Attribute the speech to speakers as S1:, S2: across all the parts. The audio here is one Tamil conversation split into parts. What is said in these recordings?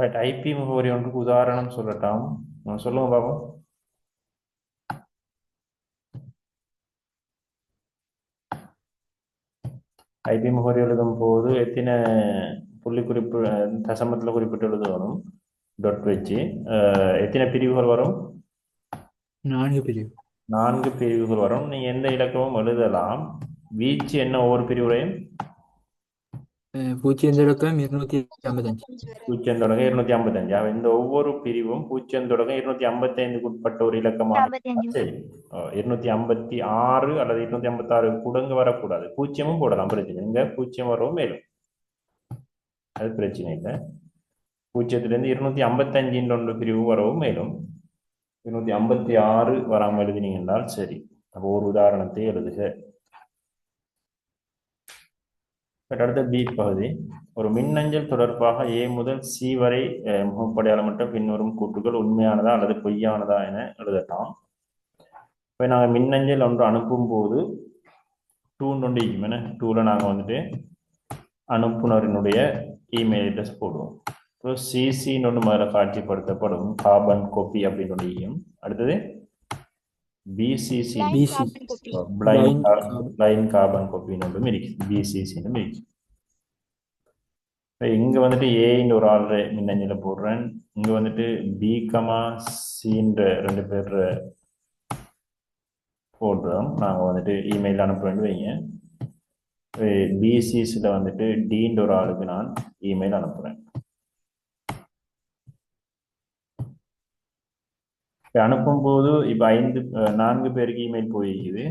S1: பட் ஐபி முகவரி ஒன்றுக்கு உதாரணம் சொல்லட்டாம். சொல்லுங்க பாப்போம். ஐபி முகவரி எழுதும் போது எத்தனை புள்ளி குறிப்பு தசமத்தில் குறிப்பிட்டு எழுதணும் டொட் வச்சு. எத்தனை பிரிவுகள் வரும்?
S2: 4 பிரிவு.
S1: 4 பிரிவுகள் வரும். நீங்க எந்த இலக்கமும் எழுதலாம். வீச்சு என்ன ஒவ்வொரு பிரிவுரையும்?
S2: 0 தொடக்கம் 255.
S1: 0 தொடங்க 255. இந்த ஒவ்வொரு பிரிவும் 0 தொடங்க 255க்கு உட்பட்ட ஒரு இலக்கமாக இருந்தால்
S3: 55.
S1: சரி. 256 அல்லது 256 கூடங்க வரக்கூடாது. பூஜ்ஜியமும் போடலாம், பிரச்சனை இங்க 0 வரவும் மேலும் அது பிரச்சனை இல்லை. 0லேருந்து 255 ஒன்று பிரிவு வரவும் மேலும் 256 வராமல் எழுதினீங்க என்றால் சரி. அப்போ ஒரு உதாரணத்தை எழுதுக. அடுத்த பி பகுதி. ஒரு மின்னஞ்சல் தொடர்பாக ஏ முதல் சி வரை முகப்படையாளமற்ற பின்வரும் கூற்றுகள் உண்மையானதா அல்லது பொய்யானதா என எழுதலாம். இப்போ நாங்கள் மின்னஞ்சல் ஒன்று அனுப்பும் போது டூன்னு ஒன்று இருக்கும். என்ன டூவில் நாங்கள் வந்துட்டு அனுப்புனரினுடைய இமெயில் அட்ரஸ் போடுவோம். இப்போ சிசின்னு ஒன்று முதல்ல காட்சிப்படுத்தப்படும், கார்பன் காப்பி அப்படின்னு ஒன்று இருக்கும். அடுத்தது பிசிசி, பிளைன் கார்பன் காப்பின்னு ஒன்றும் இருக்கு, பிசிசின்னு இருக்கு. இங்க வந்துட்டு ஏன்னு ஒரு ஆள் மின்னஞ்சல போடுறேன். இங்க வந்துட்டு பி கமா சின்ற 2 பேர் போடுறோம். நாங்கள் வந்துட்டு இமெயில் அனுப்புறேன்னு வைங்க. பிசிசியில் வந்துட்டு டீன்ற ஒரு ஆளுக்கு நான் இமெயில் அனுப்புறேன். அனுப்பும்போது இப்போ 4 பேருக்கு இமெயில் போயிருக்குது.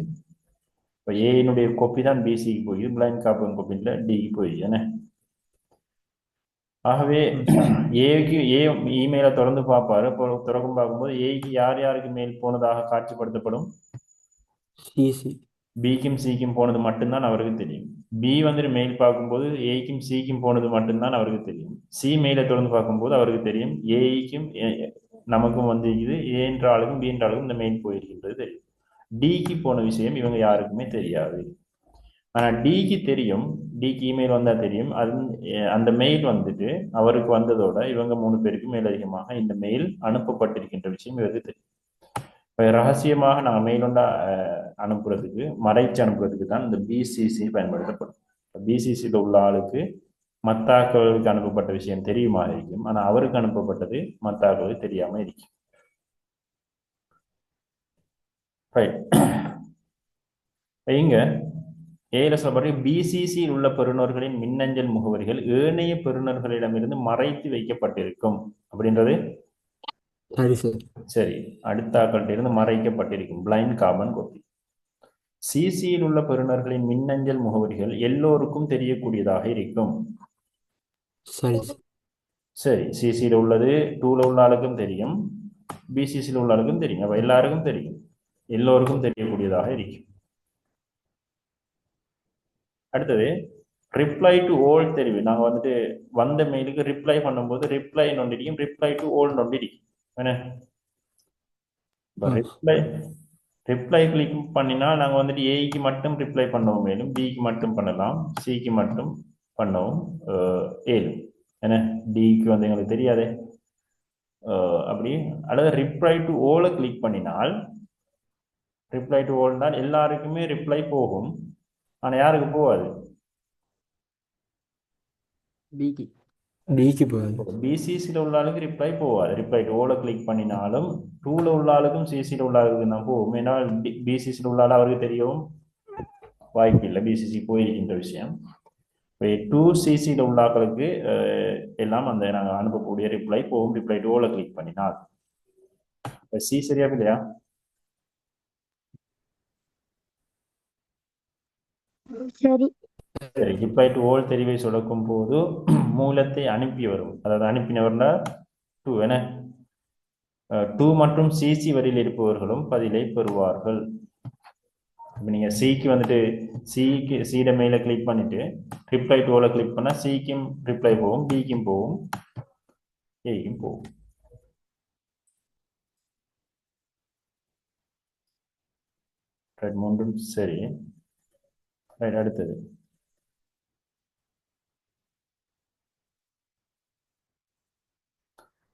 S1: இப்போ ஏனுடைய காப்பி தான் பிசிக்கு போயிடுது, பிளைண்ட் கார்பன் காப்பியில் டிக்கு போயிடுது. என்ன ஆகவே ஏக்கு ஏ இமெயிலை திறந்து பார்ப்பாரு. இப்போ திறக்கும் பார்க்கும்போது ஏக்கு யார் யாருக்கு மெயில் போனதாக காட்சிப்படுத்தப்படும்? பிக்கும் சிக்கும் போனது மட்டும்தான் அவருக்கு தெரியும். பி வந்துட்டு மெயில் பார்க்கும்போது ஏக்கும் சிக்கும் போனது மட்டும்தான் அவருக்கு தெரியும். சி மெயிலை திறந்து பார்க்கும்போது அவருக்கு தெரியும் ஏக்கும் நமக்கும் வந்து இது ஏ என்ற ஆளுக்கும் பி என்ற ஆளுக்கும் இந்த மெயில் போயிருக்கின்றது தெரியும். டிக்கு போன விஷயம் இவங்க யாருக்குமே தெரியாது. ஆனால் டிக்கு தெரியும், டிக்கு இமெயில் வந்தால் தெரியும். அந்த மெயில் வந்துட்டு அவருக்கு வந்ததோட இவங்க 3 பேருக்கு மேலதிகமாக இந்த மெயில் அனுப்பப்பட்டிருக்கின்ற விஷயம் இவருக்கு தெரியும். ரகசியமாக நாங்கள் மெயில் ஒன்றா அனுப்புறதுக்கு, மறைச்சு அனுப்புறதுக்கு தான் இந்த பிசிசி பயன்படுத்தப்படும். பிசிசியில் உள்ள ஆளுக்கு மத்தாக்களுக்கு அனுப்பப்பட்ட விஷயம் தெரியுமா இருக்கும், ஆனால் அவருக்கு அனுப்பப்பட்டது மத்தாக்களுக்கு தெரியாம இருக்கும். இங்க ஏல சொல்ற பிசிசியில் உள்ள பெறுநர்களின் மின்னஞ்சல் முகவரிகள் ஏனைய பெறுநர்களிடமிருந்து மறைத்து வைக்கப்பட்டிருக்கும் அப்படின்றது சரி. அடுத்தாக்கள்கிட்ட இருந்து மறைக்கப்பட்டிருக்கும், பிளைண்ட் கார்பன் காப்பி. சிசியில் உள்ள பெறுநர்களின் மின்னஞ்சல் முகவரிகள் எல்லோருக்கும் தெரியக்கூடியதாக இருக்கும். சரி, சிசியில் உள்ளது 2ல உள்ள ஆளுக்கும் தெரியும், பிசிசியில் உள்ள ஆளுக்கும் தெரியும். அப்ப எல்லாருக்கும் தெரியும், எல்லோருக்கும் தெரியக்கூடியதாக இருக்கும். அடுத்தது ரிப்ளை டு ஓல் தெரிவு. நாங்கள் வந்துட்டு வந்த மெயிலுக்கு ரிப்ளை பண்ணும்போது ரிப்ளை நொண்டிக்கும், ரிப்ளை டு ஓல் நொண்டிக்கும். என்ன ரிப்ளை கிளிக் பண்ணினால் நாங்கள் வந்துட்டு ஏக்கு மட்டும் ரிப்ளை பண்ணவும் மேலும், பிக்கு மட்டும் பண்ணலாம், சிக்கு மட்டும் பண்ணவும் ஏழு. என்ன டிக்கு வந்து எங்களுக்கு தெரியாதே. அப்படி அல்லது ரிப்ளை டு ஓலை கிளிக் பண்ணினால், ரிப்ளை டு ஓல்னால் எல்லாருக்குமே ரிப்ளை போகும், ஆனால் யாருக்கு போகாது? பிசிசியில் உள்ள ஆளுக்கு ரிப்ளை போகாது. ரிப்ளை டு ஓலை கிளிக் பண்ணினாலும் 2ல உள்ள ஆளுக்கும் சிசியில் உள்ள ஆளுக்கு தான் போகும். ஏன்னா பிசிசியில் உள்ள ஆள் அவருக்கு தெரியவும் வாய்ப்பு இல்லை, பிசிசி போயிருக்கின்ற விஷயம். 2 சிசியில் உள்ள ஆட்களுக்கு எல்லாம் அந்த நாங்கள் அனுப்பக்கூடிய ரிப்ளை போகும், ரிப்ளை டு ஓலை கிளிக் பண்ணினால். சி சரியா இல்லையா?
S3: சரி.
S1: சரி, ரிப்ளை டு ஓல் தெரிவை சொடுக்கும் போது மூலத்தை அனுப்பி வரும், அதாவது அனுப்பினவர்னா 2. என 2 மற்றும் சிசி வரியில் இருப்பவர்களும் பதிலை பெறுவார்கள். இப்போ நீங்கள் சிக்கு வந்துட்டு சிட மெயில கிளிக் பண்ணிட்டு ரிப்ளை டு ஓலை கிளிக் பண்ணால் சிக்கும் ரிப்ளை போகும், பிக்கும் போகும், ஏக்கும் போகும். மூன்றும் சரி. அடுத்தது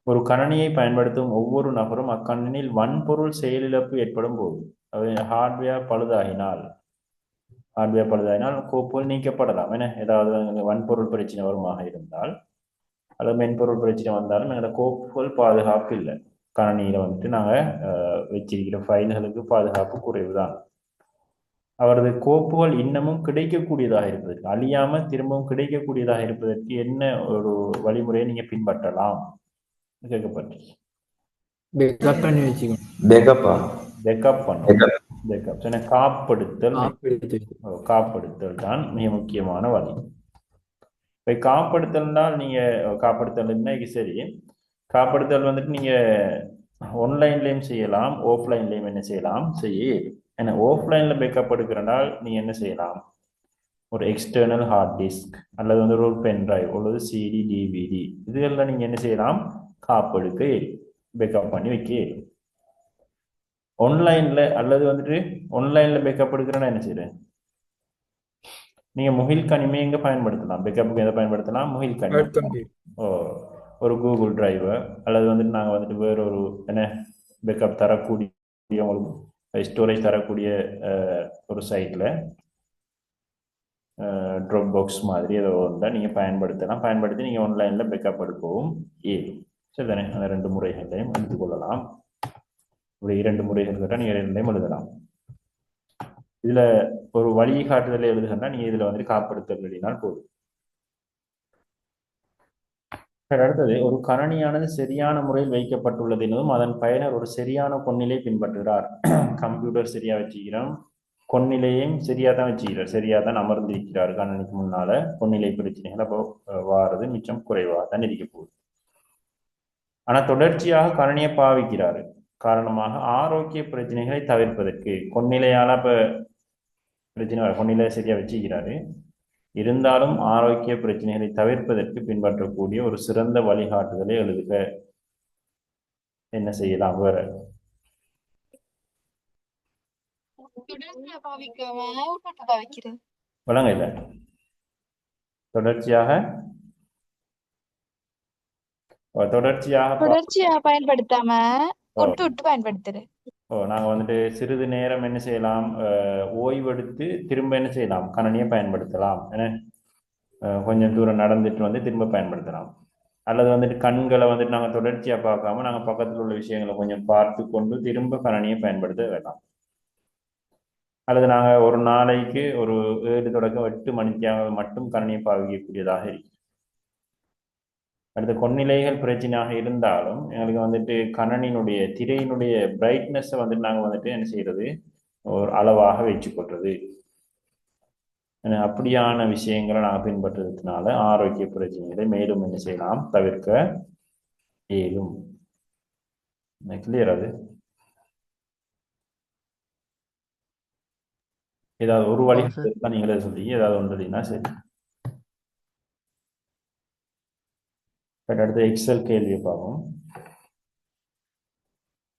S1: ஒரு கணனியை பயன்படுத்தும் ஒவ்வொரு நபரும் அக்கணனில் வன்பொருள் செயலிழப்பு ஏற்படும் போது ஹார்ட்வேர் பழுதாயினால் கோப்புகள் நீக்கப்படலாம் என ஏதாவது வன்பொருள் பிரச்சனை வருமாக இருந்தால் அல்லது மென்பொருள் பிரச்சனை வந்தாலும் எங்களோட கோப்புகள் பாதுகாப்பு இல்லை. கணனியில் வந்துட்டு நாங்கள் வச்சிருக்கிற ஃபைல்களுக்கு பாதுகாப்பு குறைவு தான். அவரது கோப்புகள் இன்னமும் கிடைக்கக்கூடியதாக இருப்பதற்கு, அழியாம திரும்பவும் கிடைக்கக்கூடியதாக இருப்பதற்கு என்ன ஒரு வழிமுறையை நீங்க பின்பற்றலாம் கேட்கப்பட்டு
S2: பேக்கப் பண்ணி வச்சுக்கணும்.
S4: பேக்கப்பா
S1: பேக்கப் பண்ணும். பேக்கப் காப்படுத்தல்.
S2: எடுத்து வச்சுக்கணும்.
S1: காப்படுத்தல் தான் மிக முக்கியமான வழி. இப்போ காப்படுத்தல்னால் நீங்க காப்படுத்தல்னா சரி, காப்படுத்தல் வந்துட்டு நீங்க ஆன்லைன்லேயும் செய்யலாம், ஆஃப்லைன்லேயும் என்ன செய்யலாம் ஏன்னா ஆஃப்லைனில் பேக்கப் எடுக்கிறனால் நீங்கள் என்ன செய்யலாம், ஒரு எக்ஸ்டர்னல் ஹார்ட் டிஸ்க் அல்லது வந்து ஒரு பென் டிரைவ் அல்லது சிடி டிவிடி இதுகளில் நீங்கள் என்ன செய்யலாம், காப்பெடுக்க பேக்கப் பண்ணி வைக்க. ஆன்லைனில் அல்லது வந்துட்டு ஆன்லைனில் பேக்கப் எடுக்கிறனா என்ன செய்யுது, நீங்கள் முகில் கணிமை எங்கே பயன்படுத்தலாம், பேக்கப்புக்கு எதை பயன்படுத்தலாம், முகில் கணிமை. ஒரு கூகுள் டிரைவர் அல்லது வந்துட்டு நாங்கள் வந்துட்டு வேற ஒரு என்ன பேக்கப் தரக்கூடிய உங்களுக்கு ஸ்டோரேஜ் தரக்கூடிய ஒரு சைட்டில் ட்ராப் பாக்ஸ் மாதிரி ஏதோ இருந்தால் நீங்கள் பயன்படுத்தி நீங்கள் ஆன்லைனில் பேக்கப் எடுக்கவும் சரி தானே. அந்த 2 முறைகளையும் எடுத்துக்கொள்ளலாம். இப்படி 2 முறைகள் கேட்டால் நீங்கள் 2லையும் எழுதலாம். இதில் ஒரு வழிகாட்டுதலை எழுதுகிறா நீங்கள் இதில் வந்துட்டு காப்படுத்தல் எழுதினால் போதும். அடுத்தது, ஒரு கணனியானது சரியான முறையில் வைக்கப்பட்டுள்ளது என்பதும் அதன் பயனர் ஒரு சரியான கொன்னிலை பின்பற்றுகிறார். கம்ப்யூட்டர் சரியா வச்சுக்கிறோம், கொன்னிலையும் சரியா தான் வச்சுக்கிறார், சரியா தான் அமர்ந்திருக்கிறார். கணனிக்கு முன்னால கொன்னிலை பிரச்சனைகள் அப்போ வாரது மிச்சம் குறைவாக தான் இருக்க போகுது. ஆனால் தொடர்ச்சியாக கணனியை பாவிக்கிறாரு காரணமாக ஆரோக்கிய பிரச்சனைகளை தவிர்ப்பதற்கு கொன்னிலையால இப்போ பிரச்சனை கொன்னிலை சரியா வச்சுக்கிறாரு, இருந்தாலும் ஆரோக்கிய பிரச்சனைகளை தவிர்ப்பதற்கு பின்பற்றக்கூடிய ஒரு சிறந்த வழிகாட்டுதலை எழுதுக. என்ன செய்யலாம் வேற? வழங்க இல்ல தொடர்ச்சியாக
S5: பயன்படுத்தாம பயன்படுத்துறது.
S1: நாங்கள் வந்துட்டு சிறிது நேரம் என்ன செய்யலாம், ஓய்வெடுத்து திரும்ப என்ன செய்யலாம், கணனியை பயன்படுத்தலாம். ஏன்னா கொஞ்சம் தூரம் நடந்துட்டு வந்து திரும்ப பயன்படுத்தலாம். அல்லது வந்துட்டு கண்களை வந்துட்டு நாங்கள் தொடர்ச்சியாக பார்க்காம நாங்கள் பக்கத்தில் உள்ள விஷயங்களை கொஞ்சம் பார்த்து கொண்டு திரும்ப கணனியை பயன்படுத்த வேண்டாம். அல்லது நாங்கள் ஒரு நாளைக்கு ஒரு 7 தொடக்கம் 8 மணிக்காக மட்டும் கணனியை பாவிக்கக்கூடியதாக இருக்கு. அடுத்த கொன்னிலைகள் பிரச்சனையாக இருந்தாலும் எங்களுக்கு வந்துட்டு கணனியினுடைய திரையினுடைய பிரைட்னஸை வந்துட்டு நாங்கள் வந்துட்டு என்ன செய்யறது, ஒரு அளவாக வச்சுக்கொள்றது. அப்படியான விஷயங்களை நாங்கள் பின்பற்றுறதுனால ஆரோக்கிய பிரச்சனைகளை மேலும் என்ன செய்யலாம், தவிர்க்க இயலும். கிளியர்? அது ஏதாவது ஒரு வழி நீங்களே சொல்லி ஏதாவது ஒன்றுனா சரி. அடுத்து எக்ஸல் கேள்வியை பார்ப்போம்.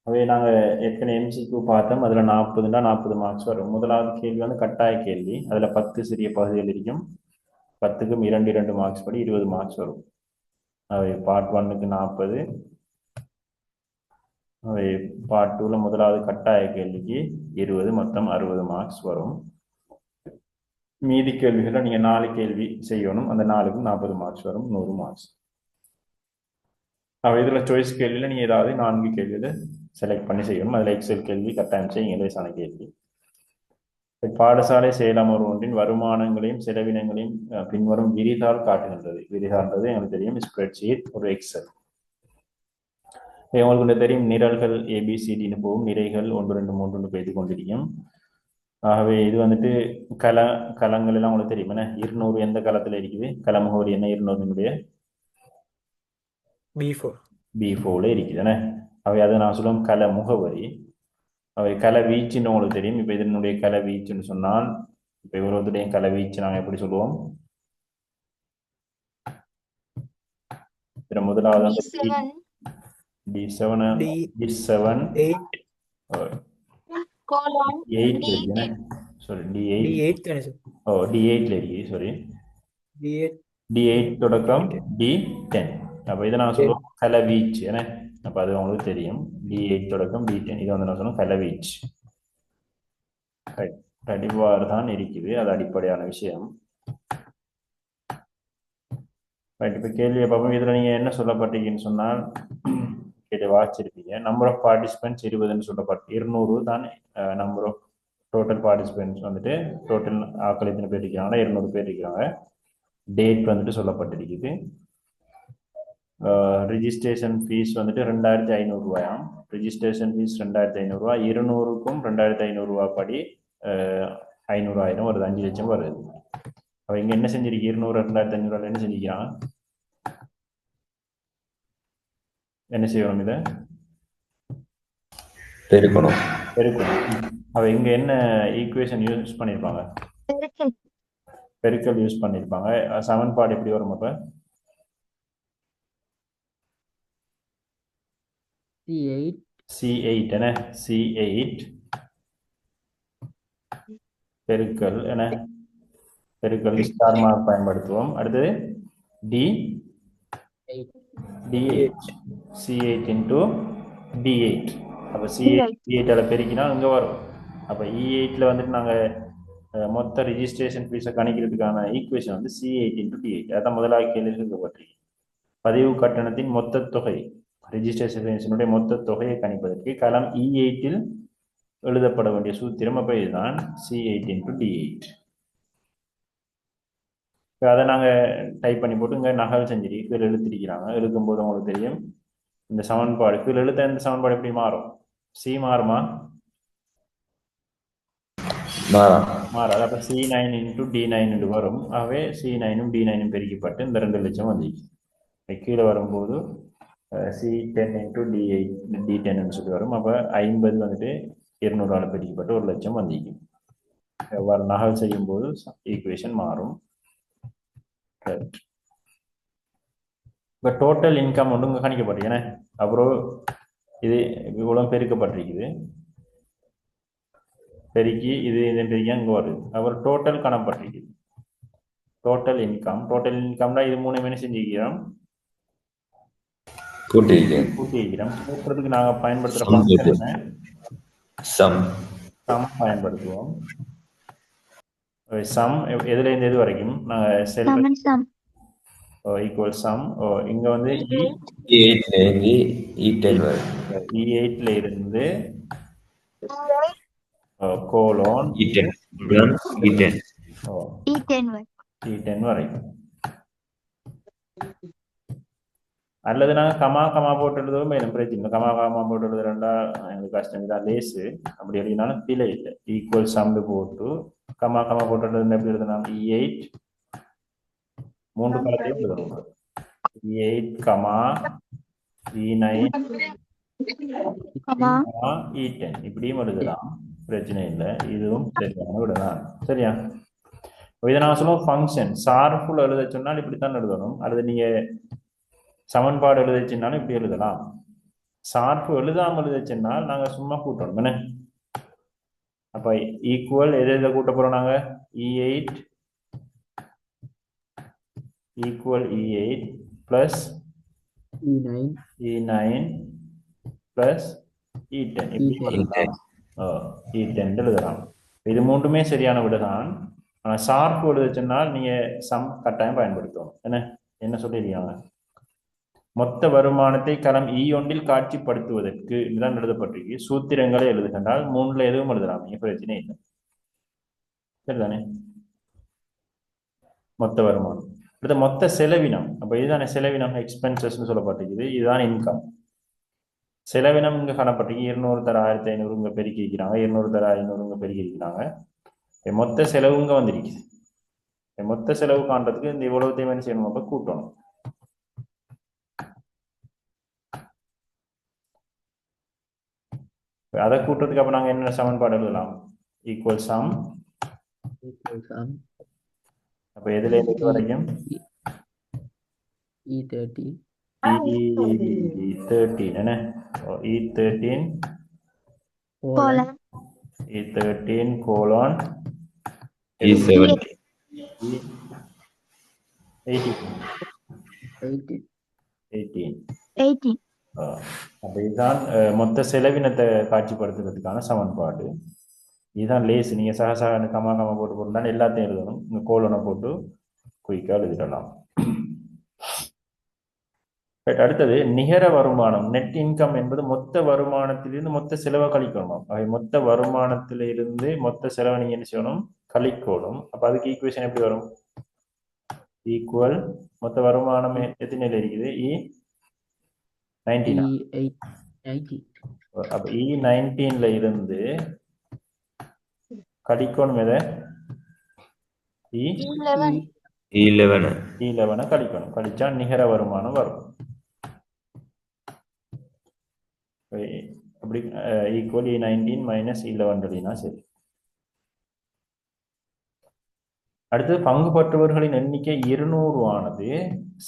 S1: அவை நாங்கள் ஏற்கனவே எம்சிக்கு பார்த்தோம், அதில் 40னா 40 மார்க்ஸ் வரும். முதலாவது கேள்வி வந்து கட்டாய கேள்வி, அதில் 10 சிறிய பகுதிகள் இருக்கும். 10க்கும் 2 மார்க்ஸ் படி 20 மார்க்ஸ் வரும். அவை பார்ட் 1க்கு 40, அவை பார்ட் 2ல முதலாவது கட்டாய கேள்விக்கு 20, மொத்தம் 60 மார்க்ஸ் வரும். மீதி கேள்விகளை நீங்கள் 4 கேள்வி செய்யணும், அந்த 4க்கும் 40 மார்க்ஸ் வரும், 100 மார்க்ஸ். இதில் சாய்ஸ் கேள்வியில் நீங்கள் ஏதாவது 4 கேள்விகளை செலக்ட் பண்ணி செய்யணும். அதில் எக்ஸல் கேள்வி கட்டாயம் செய்யுங்க, லேசான கேள்வி. பாடசாலை செயலமர் ஒன்றின் வருமானங்களையும் செலவினங்களையும் பின்வரும் விரிதாள் காட்டுகின்றது. விரிதாள்ன்றது எங்களுக்கு தெரியும், ஸ்ப்ரெட்ஷீட், ஒரு எக்ஸல். உங்களுக்கு தெரியும், நிரல்கள் ஏபிசிடின்னு போகும், நிறைகள் 1 2 3 பெய்து கொண்டிருக்கும். ஆகவே இது வந்துட்டு களங்கள் எல்லாம் உங்களுக்கு தெரியும். என்ன 200 எந்த களத்தில் இருக்குது, கள முகவரி என்ன 200 B4 இருக்குதுண்ணே. அவை அதை நான் சொல்லுவோம் கல முகவரி. அவை கல வீச்சுன்னு உங்களுக்கு தெரியும். இப்போ இதனுடைய கல வீச்சுன்னு சொன்னால், இப்போ இவ்வளவுடைய கல வீச்சு நாங்கள் எப்படி சொல்லுவோம், முதலாவது D7 D8 தொடக்கம் D10 அப்போ இதை நான் சொல்லுவோம் கலவீச்சு என்ன. அப்போ அது உங்களுக்கு தெரியும் D8 தொடக்கம் D10 இது வந்து நான் சொல்லுவோம் கலவீச்சு. இவ்வாறு தான் இருக்குது, அது அடிப்படையான விஷயம். ரைட், இப்போ கேள்வியை பார்ப்போம். இதில் நீங்கள் என்ன சொல்லப்பட்டீங்கன்னு சொன்னால் கேள்வி வாசிச்சிருப்பீங்க. நம்பர் ஆஃப் பார்ட்டிசிபென்ட்ஸ் 20ன்னு சொல்லப்பட்டு 200 தான் நம்பர் ஆஃப் டோட்டல் பார்ட்டிசிபென்ட்ஸ் வந்துட்டு டோட்டல் ஆக்கள் எத்தனை பேர் இருக்கிறாங்கன்னா 200 பேர் இருக்கிறாங்க. டேட் வந்துட்டு சொல்லப்பட்டிருக்குது. ரிஜிஸ்ட்ரேஷன் ஃபீஸ் வந்துட்டு 2500 ரூபாயாம். ரிஜிஸ்ட்ரேஷன் ஃபீஸ் 2500 ரூபா. 200க்கும் 2500 ரூபா படி 500,000 வருது, 5 லட்சம் வருது. அவ இங்க என்ன செஞ்சிருக்கு 200 2500 என்ன செஞ்சிருக்கான், என்ன செய்யணும் இதை
S4: பெருக்கணும்.
S1: அவ இங்க என்ன ஈக்குவேஷன் யூஸ் பண்ணிருப்பாங்க, பெருக்கல் யூஸ் பண்ணிருப்பாங்க. சமன்பாடு எப்படி வரும் அப்ப C8 என்ன C8 பெருக்கல் என்ன பெருக்கல் ஸ்டார் மார்க் பயன்படுத்துவோம். அடுத்தது D8 C8 into D8. அப்போ C8 பெருக்கினா இங்கே வரும். அப்போ E8ல வந்துட்டு நாங்கள் மொத்த ரிஜிஸ்ட்ரேஷன் ஃபீஸை கணிக்கிறதுக்கான ஈக்குவேஷன் வந்து C8 into D8. அதான் முதலாக கேள்வி கேட்கப்பட்டிருக்கு. பதிவு கட்டணத்தின் மொத்த தொகை, ரிஜிஸ்ட்ரேஷன் ஃபீஸினுடைய மொத்த தொகையை கணிப்பதற்கு கலம் E8ல் எழுதப்பட வேண்டிய சூத்திரம் அப்போ இதுதான் C8 into D8. அதை நாங்கள் டைப் பண்ணி போட்டு இங்கே நகல் செஞ்சிரு கீழே எழுத்திருக்கிறாங்க. எழுதும்போது உங்களுக்கு தெரியும் இந்த சமன்பாடு கீழே எழுத்த இந்த சமன்பாடு எப்படி மாறும், சி மாறுமா, மாறாது. அப்போ C9 into D9 என்று வரும். ஆகவே C9ம் D9ம் பெருக்கப்பட்டு இந்த 2 லட்சம் வந்துச்சு. கீழே வரும்போது C10 into D8 D10 சொல்லி வரும். அப்போ 50 வந்துட்டு 200 பெருக்கப்பட்டு 1 லட்சம் வந்துச்சு. எவ்வாறு நகல் செய்யும் போது ஈக்குவேஷன் மாறும். இப்போ டோட்டல் இன்கம் ஒன்று இங்கே கணிக்கப்பட்டிருக்கேன். அப்புறம் இது இவ்வளோ பெருக்கப்பட்டிருக்குது, பெருக்கி இது பெருக்கி இங்கே வருது. அப்புறம் டோட்டல் கணப்பட்டிருக்குது. டோட்டல் இன்கம்னா இது 3 என்ன செஞ்சுக்கிறோம், கூட்டிக்கிறோம். கூட்டுறதுக்கு நாங்கள் பயன்படுத்துகிற ஃபங்க்ஷன் என்ன, சம் பயன்படுத்துவோம். சம் எதுல இருந்து எது வரைக்கும் நாங்கள் செல் ஈக்குவல் சம். இங்க வந்து E8ல இருந்து கோலோன் E10 வரைக்கும். அல்லது நாங்கள் கமா போட்டு எழுதுவோம், மேலும் பிரச்சனை கமா போட்டு எழுதுறா எங்களுக்கு கஷ்டம், இதான் லேசு. அப்படி எழுதினாலும் பிழை இல்லை. ஈக்குவல் சம்னு போட்டு கமா போட்டு எழுதுனா எப்படி எழுதுனா E8 3 காலத்தையும் எழுதணும். E8 கமா E9 E10 இப்படியும் எழுதலாம், பிரச்சனை இல்லை. இதுவும் சரியான விடலாம். சரியா, இதை நான் சொல்லுவோம் ஃபங்க்ஷன். சார்புல் எழுத சொன்னால் இப்படித்தான் எழுதணும். அல்லது நீங்க சமன்பாடு எழுத சொன்னாலும் இப்படி எழுதலாம். சார்பு எழுதாமல் எழுத சொன்னால் நாங்கள் சும்மா கூட்டணும் என்ன. அப்ப ஈக்குவல் எதை கூட்ட போறோம் நாங்க, E8 equal E8 plus E9 plus E10 E10 எழுதலாம். இது மூன்றுமே சரியான விடதான். ஆனால் சார்பு எழுத சொன்னால் நீங்க சம் கட்டாயம் பயன்படுத்தணும். என்ன சொல்லியிருக்காங்க, மொத்த வருமானத்தை கலம் E1ல் காட்சிப்படுத்துவதற்கு இதுதான் எழுதப்பட்டிருக்கு. சூத்திரங்களை எழுதுகின்றால் 3ல எதுவும் எழுதலாம், நீங்க பிரச்சனை இல்லை. சரிதானே, மொத்த வருமானம். அடுத்த மொத்த செலவினம். அப்ப இதுதானே செலவினம், எக்ஸ்பென்சஸ் சொல்லப்பட்டிருக்குது. இதுதான் இன்கம். செலவினம் இங்க காணப்பட்டிருக்கு. 200 தர 1500 இங்க பெருக்கி இருக்கிறாங்க, 200 தர 500 இங்க பெருக்கி இருக்கிறாங்க. மொத்த செலவு இங்க வந்திருக்குது. மொத்த செலவு காண்றதுக்கு இந்த இவ்வளவு தேவை செய்யணும், அப்ப கூட்டணும். அதை கூட்டுறதுக்கு அப்ப நாங்க என்ன சமன்பாடு எழுதலாம், ஈக்குவல் சம். அப்ப எதுல இருந்து வரைக்கும் E13 என்ன E13 கோலோன் E17 18.
S3: 18.
S1: அப்ப இதுதான் மொத்த செலவினத்தை காட்சிப்படுத்துறதுக்கான சமன்பாடு. இதுதான் லேஸ். நீங்க சகசக கமா கமா போட்டு போட்டுனாலும் எல்லாத்தையும் எழுதணும். இந்த கோலனை போட்டு குயிக்காக எழுதிடலாம். Right, அடுத்தது நிகர வருமானம். நெட் இன்கம் என்பது மொத்த வருமானத்திலிருந்து மொத்த செலவை கழிக்கணும். மொத்த வருமானத்திலிருந்து மொத்த செலவை நீங்க என்ன செய்யணும், கழிக்கணும். அப்ப அதுக்கு ஈக்குவேஷன் எப்படி வரும்? ஈக்குவல் மொத்த வருமானம் எத்தனை நிலை இருக்குது? E19. அப்ப E19ல இருந்து கழிக்கணும் எதை?
S5: E11.
S1: E11 கழிக்கணும். கழிச்சா நிகர வருமானம் வரும். அப்படி ஈக்குவல் E19 மைனஸ் E11 சரி. அடுத்து பங்கு பெற்றவர்களின் எண்ணிக்கை 200 ஆனது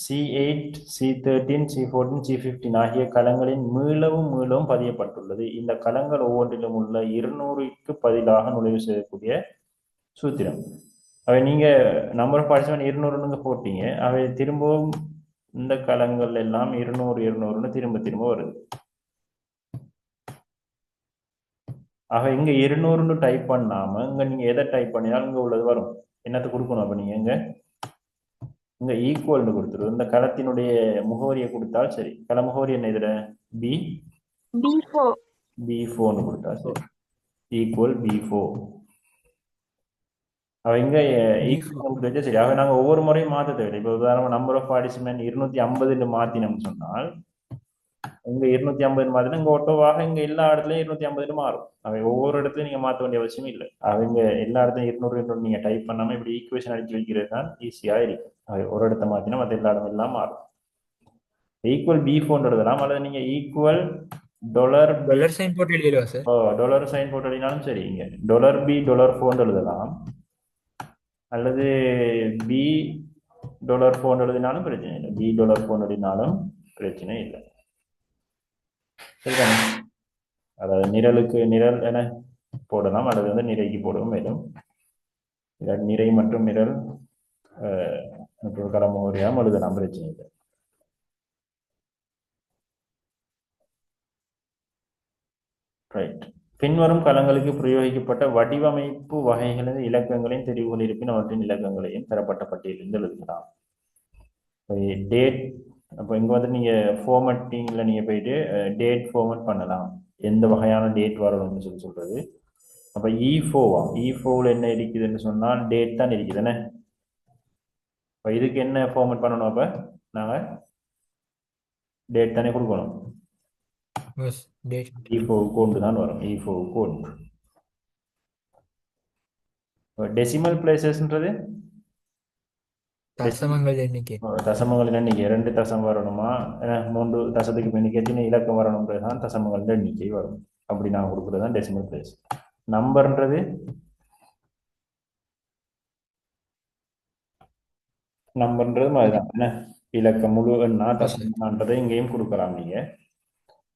S1: C8, C13, C14, C15 ஆகிய கலங்களின் மீளவும் பதியப்பட்டுள்ளது. இந்த கலங்கள் ஒவ்வொன்றிலும் உள்ள 200க்கு பதிலாக நுழைவு செய்யக்கூடிய சூத்திரம். அவை நீங்க நம்பர் ஆஃப் பார்ட்டிசிபென்ட் 200 போட்டீங்க. அவை திரும்பவும் இந்த கலங்கள் எல்லாம் 200 திரும்ப வருது. ஆக இங்க 200 டைப் பண்ணாம இங்க நீங்க எதை டைப் பண்ணினாலும் இங்க உள்ளது வரும். என்னத்தை கொடுக்கணும்? அப்ப நீங்க இங்க ஈக்குவல்னு கொடுத்துரு. இந்த களத்தினுடைய முகவரியை கொடுத்தால் சரி. கள முகவரி என்ன? இதுல B4ன்னு கொடுத்தா சரி. Equal B4. அவ இங்க ஈக்குவல் சரி. ஆக நாங்க ஒவ்வொரு முறையும் மாத்த தேவையில்லை. இப்போ உதாரணமா நம்பர் ஆஃப் பார்ட்டிசிபென்ட் 250 மாத்தினோம்னு சொன்னால் இங்க 250 மாத்தினா இங்க ஒட்டோவாக இங்க எல்லா இடத்துலயும் 250 மாறும். அவை ஒவ்வொரு இடத்துலயும் நீங்க மாற்ற வேண்டிய அவசியம் இல்லை. அவங்க எல்லா இடத்துலயும் 200 நீங்க டைப் பண்ணாம இப்படி ஈக்குவேஷன் அடிச்சு வைக்கிறது தான் ஈஸியா இருக்கும். அவை ஒரு இடத்த மாத்தினா மற்ற எல்லா இடம் எல்லாம் மாறும். ஈக்குவல் B4 எழுதலாம், அல்லது நீங்க ஈக்குவல் டாலர்
S2: சைன் போட்டு எழுதிடுவா சார்.
S1: டாலர் சைன் போட்டு எழுதினாலும் சரி. இங்க $B$4 எழுதலாம், அல்லது B$4 எழுதினாலும் பிரச்சனை இல்லை. B$4 எழுதினாலும் பிரச்சனை இல்லை. சரிதானே? அதாவது நிரலுக்கு நிரல் என போடலாம், அல்லது வந்து நிறைக்கு போடவும் மேலும் நிறை மற்றும் நிரல் மற்றொரு கடமுறையாம் எழுதலாம், பிரச்சனை இல்லை. ரைட். பின்வரும் கலங்களுக்கு பிரயோகிக்கப்பட்ட வடிவமைப்பு வகைகளின் இலக்கங்களின் தெரிவுகள் இருப்பின் அவற்றின் இலக்கங்களையும் தரப்பட்ட பட்டியலிருந்து எழுதலாம். டேட். அப்போ இங்க வந்து நீங்க ஃபார்மட்டிங்ல நீங்க போயிட்டு டேட் ஃபார்மட் பண்ணலாம். எந்த வகையான டேட் வரணும்னு சொல்றது. அப்ப E4ல என்ன இருக்குதுன்னு சொன்னால் டேட் தான் இருக்குதுன்னு. இப்போ இதுக்கு என்ன ஃபார்மட் பண்ணணும்? அப்ப நாங்க டேட் தானே கொடுக்கணும். E4 கோடு தான் வரும். E4 code. டெசிமல் பிளேசஸ்ன்றது
S2: தசமங்கள் எண்ணிக்கை.
S1: தசமங்கள் எண்ணிக்கை 2 தசம் வரணுமா, 3 தசத்துக்கு எண்ணிக்கை எத்தனை இலக்கம் வரணும்ன்றதுதான் தசமங்கள் எண்ணிக்கை வரும். அப்படி நான் கொடுக்குறது தான் டெசிமல் பிளேஸ். நம்பர்ன்றது மாதிரிதான் என்ன, இலக்கம் முழு எண்ணா தசமன்றதை இங்கேயும் கொடுக்கலாம். நீங்க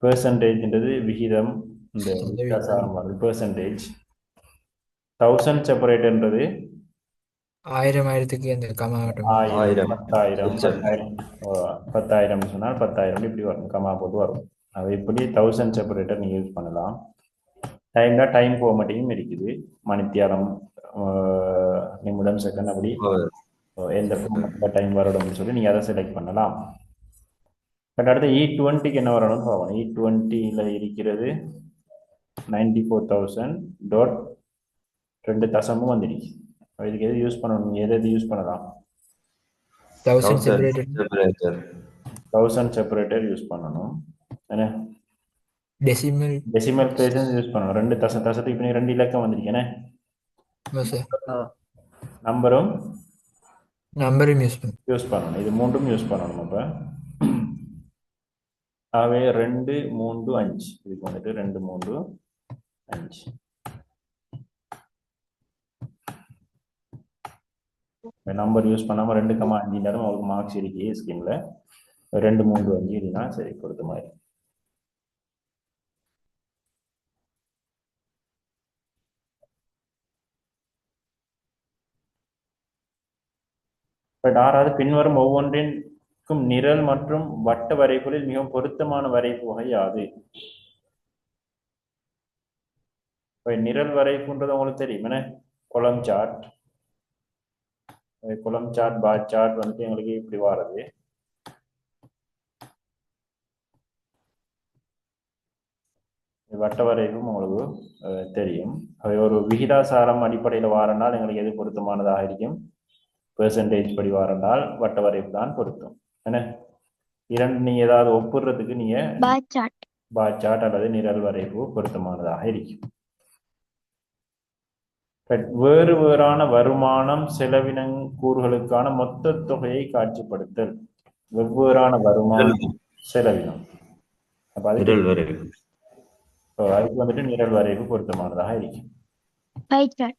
S1: பெர்சன்டேஜ்ன்றது விகிதம், இந்த வித்தியாசம் வருது பெர்சன்டேஜ். 1000 செப்பரேட்ன்றது
S2: 1000 அந்த கமா
S1: 10,000 சொன்னால் 10,000 இப்படி வரும், கமா போட்டு வரும். அது இப்படி 1000 செப்பரேட்டர் நீங்க யூஸ் பண்ணலாம். டைம் ஃபார்மேட்டிங்கும் இருக்குது. மணித்தியாலம், நிமிடம், செகண்ட், அப்படி எந்த டைம் வரணும்னு சொல்லி நீங்க அதை செலக்ட் பண்ணலாம். பட் அடுத்து E20க்கு என்ன வரணும்னு பார்க்கணும். E20ல இருக்கிறது 94,000 2 தசமும் வந்துடுச்சு. இதுக்கு எது யூஸ் பண்ணணும்? எது யூஸ் பண்ணலாம்?
S2: 1000
S1: செப்பரேட்டர் யூஸ் பண்ணணும். என்ன
S2: டெசிமல்
S1: பிளேஸ் யூஸ் பண்ணணும். 2 தசத்துக்கு இப்போ 2 இலக்கம் வந்துருக்கேனே. நம்பரும் யூஸ் பண்ணணும். இது மூன்றும் யூஸ் பண்ணணும். அப்ப ஆகவே 2, 3, 5 இதுக்கு வந்துட்டு 2, 3, 5. நம்பர் யூஸ் பண்ணாம 2,5 நேரம் அவருக்கு மார்க்ஸ் இருக்கு ஸ்கீம்ல. 2, 3, 5 இதுனா சரி பொறுத்த மாதிரி. பட் ஆறாவது பின்வரும் ஒவ்வொன்றின் நிரல் மற்றும் வட்ட வரைபுகளில் மிகவும் பொருத்தமான வரைப்பு வகை யாது? இப்ப நிரல் வரைப்புன்றது உங்களுக்கு தெரியும் என்ன? கொலம் சார்ட், கொலம் சார்ட், பார் சார்ட் வந்துட்டு எங்களுக்கு இப்படி வாரது. வட்ட வரைப்பும் உங்களுக்கு தெரியும். அவை ஒரு விகிதாசாரம் அடிப்படையில் வாரனால் எங்களுக்கு எது பொருத்தமானதாக இருக்கும்? பெர்சன்டேஜ் படி வாரனால் வட்ட வரைப்பு தான் பொருத்தம் என்ன? இரண்டு நீங்க ஏதாவது ஒப்புறதுக்கு நீங்க
S3: பார் சார்ட்.
S1: பார் சார்ட் அல்லது நிரல் வரைப்பு பொருத்தமானதாக இருக்கும். வேறு வேறான வருமானம் செலவின கூறுகளுக்கான மொத்த தொகையை காட்சிப்படுத்தல். வெவ்வேறான வருமானம் செலவினம். அப்ப அதுக்கு வந்துட்டு நிரல் வரைப்பு பொருத்தமானதாக இருக்கும்.
S3: Pie chart.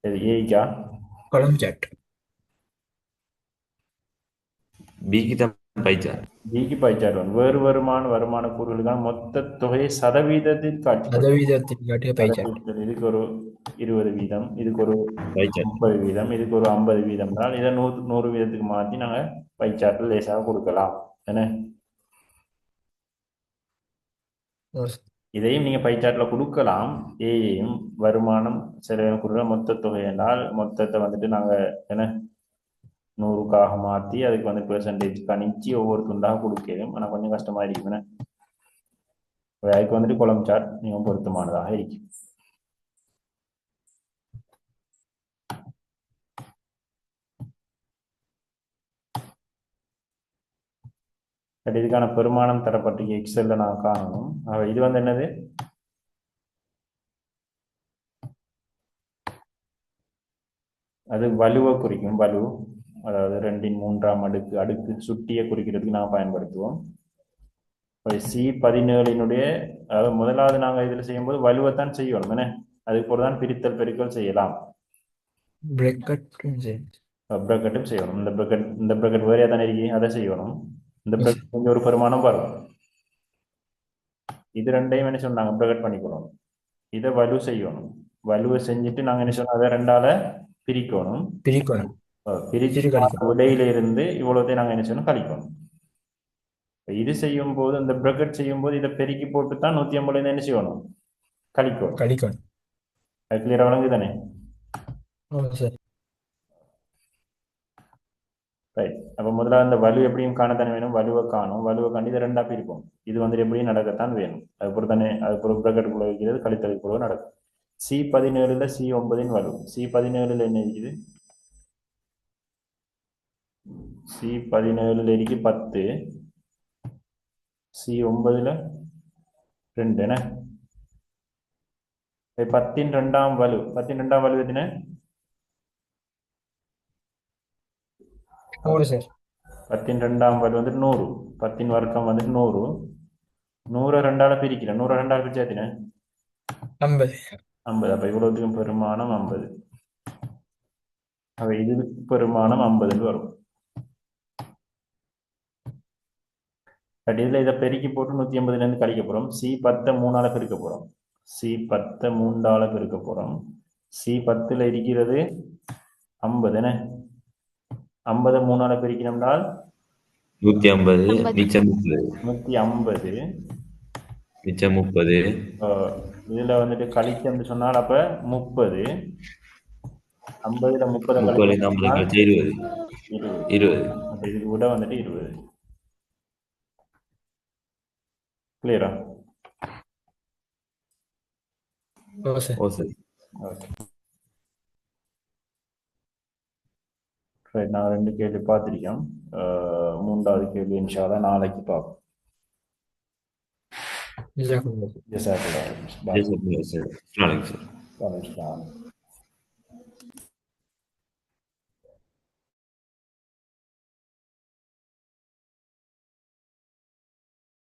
S1: சரி, ஏய்க்கா
S2: column chart.
S4: பிக்கு தான் பை சார்ட்.
S1: பிக்கு பை சார்ட் வரும். வேறு வருமான கூறுகளுக்கான மொத்த தொகையை சதவீதத்தில் காட்சிப்படுத்தும்.
S2: சதவீதத்தில் காட்டிய பை சார்ட்.
S1: இதுக்கு ஒரு 20 வீதம், இதுக்கு ஒரு
S4: பை சார்ட்.
S1: 30 வீதம், இதுக்கு ஒரு 50 வீதம்னால் இதை 100 வீதத்துக்கு மாற்றி நாங்க பை சார்ட்டில் லேசாக கொடுக்கலாம் என்ன? இதையும் நீங்க பை சார்ட்ல கொடுக்கலாம். ஏயும் வருமானம் செலவின கூறுகள் மொத்த தொகை என்றால் மொத்தத்தை வந்துட்டு நாங்க என்ன 100க்காக மாற்றி அதுக்கு வந்து பெர்சன்டேஜ் கணிச்சு ஒவ்வொரு துண்டாக கொடுக்கணும். ஆனால் கொஞ்சம் கஷ்டமா இருக்கும். அதுக்கு வந்துட்டு கொலம் சார்ட் மிகவும் பொருத்தமானதாக இருக்கும். இதுக்கான பெருமானம் தரப்பட்டு எக்ஸல்ல நான் காணணும். இது வந்து என்னது? அது வலுவை குறிக்கும். வலு அதாவது 2/3 அடுக்கு சுட்டியை குறிக்கிறதுக்கு நாங்கள் பயன்படுத்துவோம். C17 அதாவது முதலாவது நாங்கள் இதில் செய்யும்போது வலுவைத்தான் செய்யணும் என்ன? அதுக்கு போல தான் பிரித்தல் பெருக்கல் செய்யலாம்.
S2: பிரக்கெட்டும்
S1: செய்யணும். இந்த பிரக்கெட் வேறையா தானே இருக்கு, அதை செய்யணும். இந்த பிரக்கெட் கொஞ்சம் ஒரு பெருமானம் வரும். இது ரெண்டையும் என்ன சொன்னாங்க? பிரக்கெட் பண்ணிக்கணும். இதை வலு செய்யணும். வலுவை செஞ்சுட்டு நாங்கள் என்ன சொன்னோம்? அதை 2ஆல பிரிக்கணும். பிரிச்சு இடையில இருந்து இவ்வளோத்தையும் நாங்கள் என்ன செய்யணும்? கழிக்கணும். இது செய்யும் போது இந்த பிரக்கெட் செய்யும் போது இதை பெருக்கி போட்டு தான் 150 என்ன செய்யணும்? கழிக்கணும். அது கிளியரா வழங்கு தானே? ரைட். அப்போ முதல்ல அந்த வலு எப்படியும் காணத்தானே வேணும். வலுவை காணும். வலுவை காண்டி இதை 2ஆ பிரிப்போம். இது வந்து எப்படியும் நடக்கத்தான் வேணும். அது பொறுத்து தானே, அது பொறுத்து பிரக்கெட்டுக்குள்ள வைக்கிறது கழித்தலுக்கு கூட நடக்கும். C17 C9 வலு. C17 என்ன இருக்குது? C17 இருக்கு 10, C9 2 என்ன? 10 2ஆம் வலு. 10 2ஆம் வலு எத்தனை?
S2: 100
S1: 10 2ஆம் வலு வந்துட்டு 100. 10 வர்க்கம் வந்துட்டு 100. 100 2ஆல பிரிக்கிறேன். 100 2ஆல பிரிச்சா எத்தனை?
S2: 50.
S1: அப்ப இவ்வளவுக்கும் பெருமானம் 50. இது பெருமானம் 50 வரும். இதுல இதை பெருக்கி போட்டு 180 இருந்து கழிக்க போறோம். C10 3ஆல பெருக்க போறோம். C10 3ஆல பெருக்க போறோம். C10 இருக்கிறது 50 என்ன? 50 3ஆல பெருக்கினோம்னால்
S4: 150 மிச்சம்
S1: 150
S4: மிச்சம் 30.
S1: இதுல வந்துட்டு கழிச்சோம்னு சொன்னால் அப்ப 30. 50ல 30
S4: கழிச்சு 20.
S1: இதுக்கு கூட வந்துட்டு 20. கிளியரா? நான் 2 கேள்வி பார்த்திருக்கேன். 3வது கேள்வி இன்ஷா அல்லாஹ் நாளைக்கு பார்ப்போம்.
S4: ஜஸாக்கல்லாஹ்.